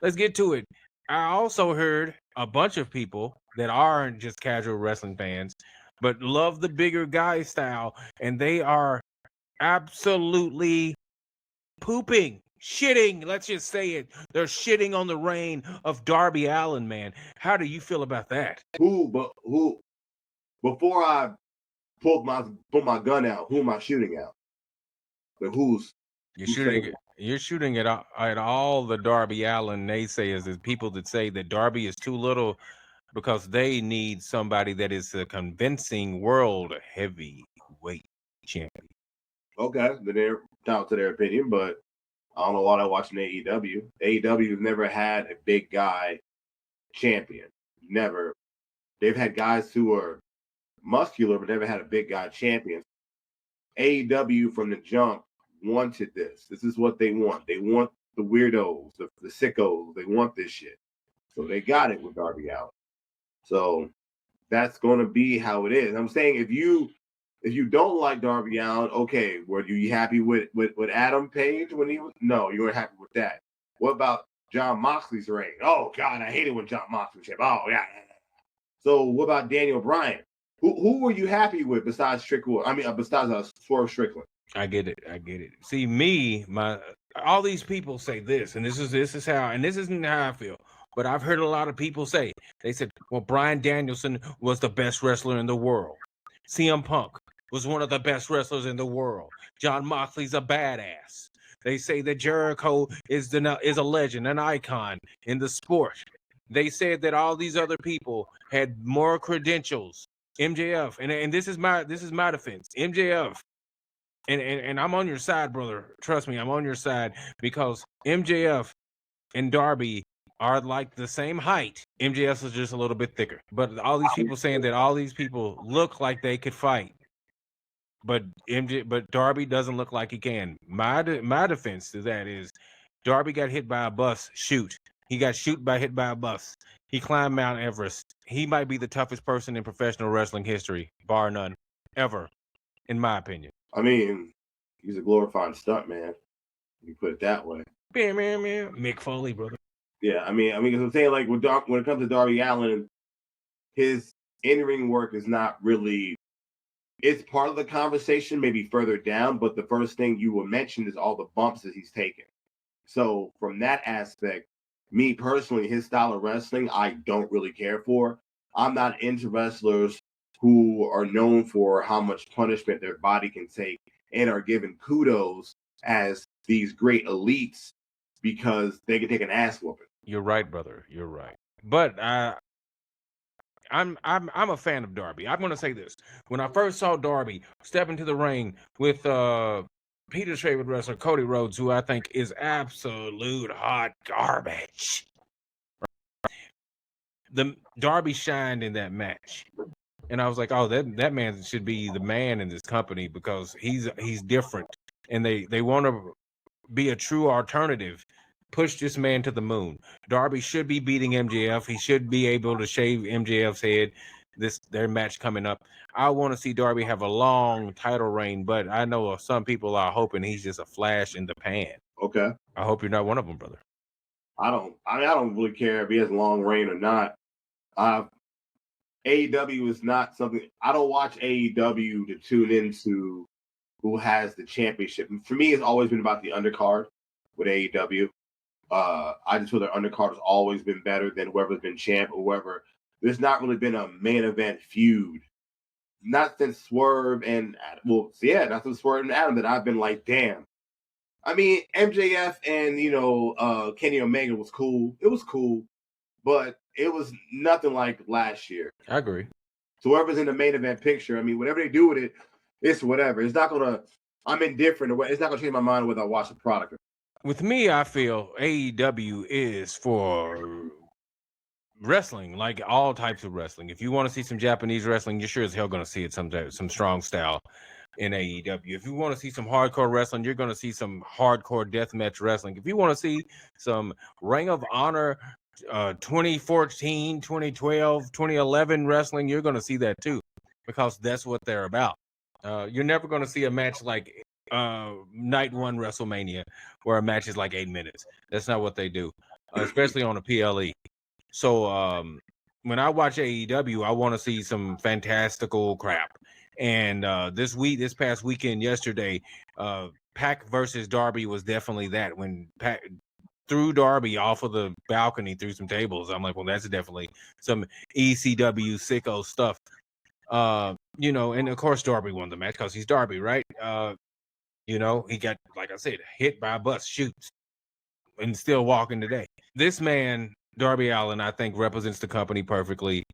let's get to it. I also heard a bunch of people that aren't just casual wrestling fans, but love the bigger guy style, and they are absolutely pooping, shitting. Let's just say it. They're shitting on the reign of Darby Allin, man. How do you feel about that? Who? Before I pull my gun out, who am I shooting at? But who's saying that? You're shooting at all the Darby Allin naysayers. There's people that say that Darby is too little because they need somebody that is a convincing world heavyweight champion. Okay, then they're down to their opinion, but I don't know why they're watching AEW. AEW has never had a big guy champion. Never. They've had guys who are muscular, but never had a big guy champion. AEW from the jump wanted this. This is what they want. They want the weirdos, the sickos. They want this shit. So they got it with Darby Allin. So that's going to be how it is. I'm saying if you don't like Darby Allin, okay, were you happy with Adam Page when he was? No, you weren't happy with that. What about John Moxley's reign? Oh God, I hated when John Moxley came. Oh yeah. So what about Daniel Bryan? Who were you happy with besides Strickland? I mean, besides Swerve Strickland. I get it. See, me, all these people say this, and this is how, and this isn't how I feel. But I've heard a lot of people say, they said, well, Bryan Danielson was the best wrestler in the world. CM Punk was one of the best wrestlers in the world. John Moxley's a badass. They say that Jericho is a legend, an icon in the sport. They said that all these other people had more credentials. MJF, and this is my defense. MJF, and I'm on your side, brother. Trust me, I'm on your side because MJF and Darby are like the same height. MJF is just a little bit thicker. But all these people saying that all these people look like they could fight, but Darby doesn't look like he can. My defense to that is Darby got hit by a bus. He got hit by a bus. He climbed Mount Everest. He might be the toughest person in professional wrestling history, bar none, ever, in my opinion. I mean, he's a glorified stuntman. You put it that way. Mick Foley, brother. Yeah, I mean, because I'm saying like when it comes to Darby Allin, his in-ring work is not really. It's part of the conversation, maybe further down, but the first thing you will mention is all the bumps that he's taken. So from that aspect, me personally, his style of wrestling, I don't really care for. I'm not into wrestlers who are known for how much punishment their body can take and are given kudos as these great elites because they can take an ass whooping. You're right, brother. You're right. But I'm a fan of Darby. I'm gonna say this. When I first saw Darby step into the ring with Peter's favorite wrestler, Cody Rhodes, who I think is absolute hot garbage. The Darby shined in that match. And I was like, oh, that man should be the man in this company because he's different. And they want to be a true alternative. Push this man to the moon. Darby should be beating MJF. He should be able to shave MJF's head. Their match coming up. I want to see Darby have a long title reign, but I know some people are hoping he's just a flash in the pan. Okay. I hope you're not one of them, brother. I don't really care if he has a long reign or not. AEW is not something I don't watch AEW to tune into who has the championship. For me, it's always been about the undercard with AEW. I just feel their undercard has always been better than whoever's been champ or whoever. There's not really been a main event feud. Not since Swerve and not since Swerve and Adam that I've been like, damn. I mean, MJF and Kenny Omega was cool. It was cool, but it was nothing like last year. I agree. So whoever's in the main event picture, I mean, whatever they do with it, it's whatever. It's not gonna. I'm indifferent. It's not gonna change my mind whether I watch the product. With me, I feel AEW is for wrestling, like all types of wrestling. If you want to see some Japanese wrestling, you're sure as hell going to see it some strong style in AEW. If you want to see some hardcore wrestling, you're going to see some hardcore deathmatch wrestling. If you want to see some Ring of Honor 2014, 2012, 2011 wrestling, you're going to see that too, because that's what they're about. You're never going to see a match like night one WrestleMania where a match is like 8 minutes. That's not what they do. especially on the PLE. So when I watch AEW, I want to see some fantastical crap. And this past weekend, yesterday, Pac versus Darby was definitely that. When Pac threw Darby off of the balcony through some tables, I'm like, well, that's definitely some ECW sicko stuff. And of course Darby won the match because he's Darby, right? He got, like I said, hit by a bus, shoots, and still walking today. This man, Darby Allin, I think represents the company perfectly.